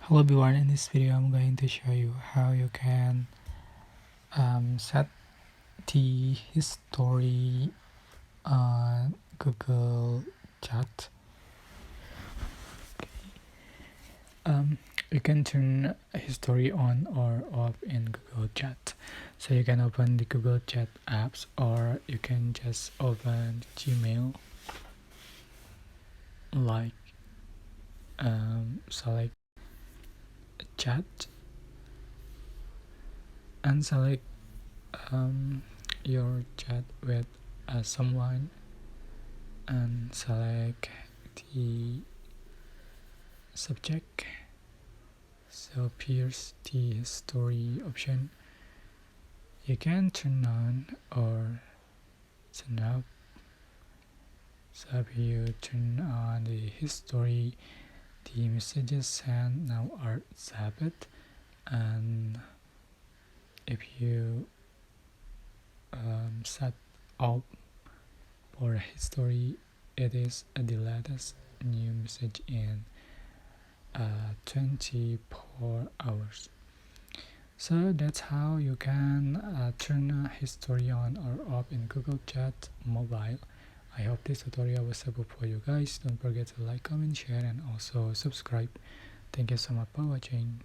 Hello everyone, in this video I'm going to show you how you can set the history on Google Chat. You can turn history on or off in Google Chat. So you can open the Google Chat apps, or you can just open Gmail, like select chat and select your chat with someone, and select the subject. So here's the story option. You can turn on or turn off. So if you turn on the history, the messages sent now are zapped, and if you set off for history, it is the latest new message in 24 hours. So that's how you can turn history on or off in Google Chat Mobile. I hope this tutorial was helpful for you guys. Don't forget to like, comment, share, and also subscribe. Thank you so much for watching.